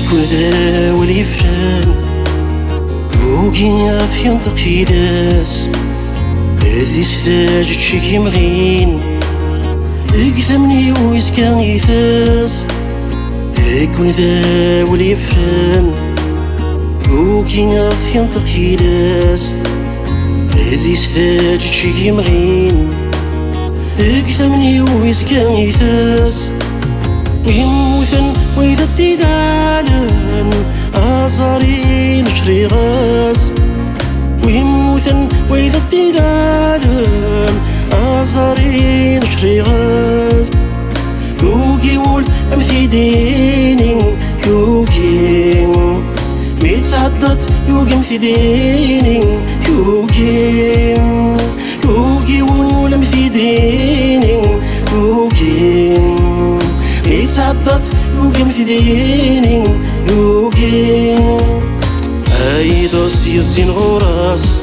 يكون ذا واليفران بوكي في ينطق يلاس هذي سذاج تشكي مغين اكثمني ويسكان يفاس يكون ذا واليفران بوكي في ينطق يلاس هذي سذاج تشكي مغين اكثمني ويسكان يفاس يموثن وإذا ابتدالن أزاري نشري غاز ويموثن وإذا ابتدالن أزاري نشري غاز يوكي ول أمثي ديني يوكي ميتعدت يوكي أمثي ديني يوكي ول أمثي ديني يوكي يتعدت يوكي مثديني يوكي ايدوس يزين غراس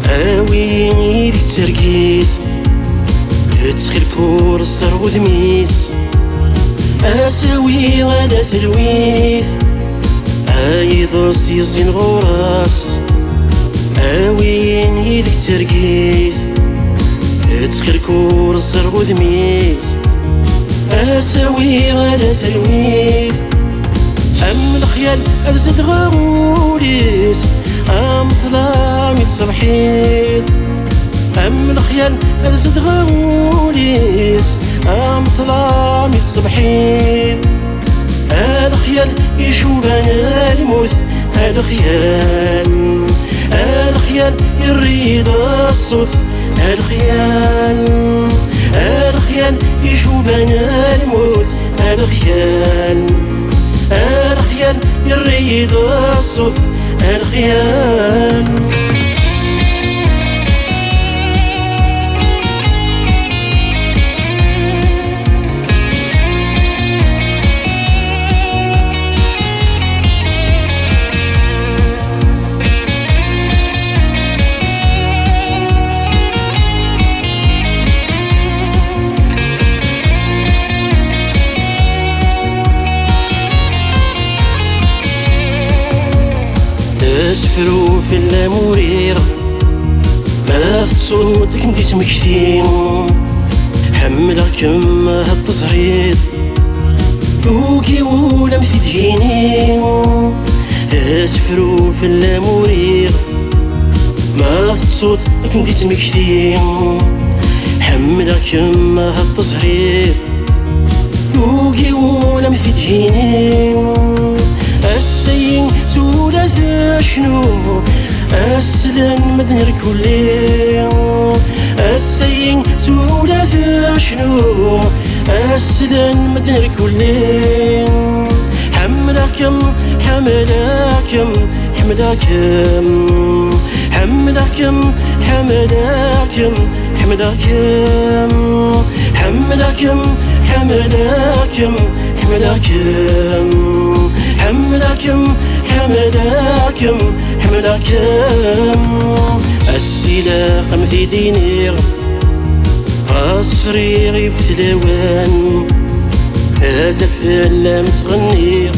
اويني ديك ترقيث تخيل كور الزر وذميس اساوي غدا ثلويث ايدوس يزين غراس اويني ديك ترقيث تخيل كور الزر وذميس أساوي على ثلويث أم الخيال أرزد غموريس أم طلامي الصبحيث أم الخيال أرزد غموريس أم طلامي الصبحيث الخيال يشوف أنا الموت الخيال يريد الصوت الخيال يشوف أنا الموت الخيال يريد الصوت الخيال اسفرو في اللامورير ما صوتك ندي سمكتين حملك ما هالتصريد دوكي ولا مثديني اسفرو في اللامورير ما صوتك ندي سمكتين حملك ما هالتصريد دوكي ولا مثديني السين زولة شنو أسلن مدنر كلي السين زولة شنو أسلن مدنر كلي حملكم حملكم حملكم حملكم حملكم حملكم حملكم حملكم حملكم حملكم حملكم حملكم السلاق مثي دينير قصري غيب ثلاوان هازل فلا متغني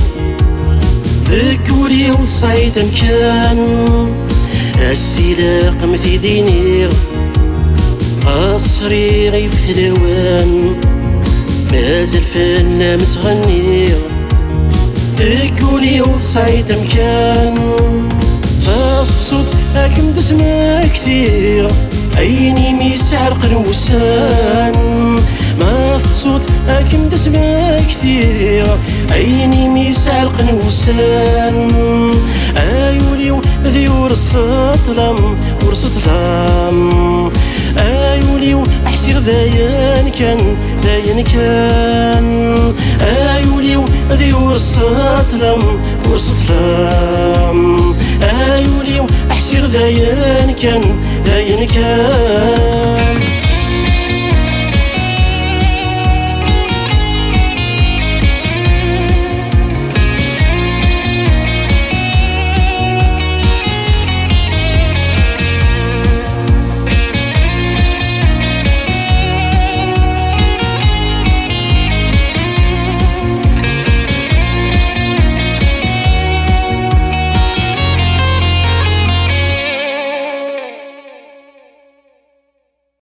ذكوري وصعيد كان السلاق مثي دينير قصري غيب ثلاوان مازال فلا متغني تكوني وصعيد مكان فصوت هاكم دسمة كثير عيني ميسعر قنوسان ما فصوت هاكم دسمة كثير عيني ميسعر قنوسان ايولي ذيور السطلم ورسطلم ايولي احسير ذاين كان ايولي ذيور السطلم ورسطلم ايولي احسير ذاين كان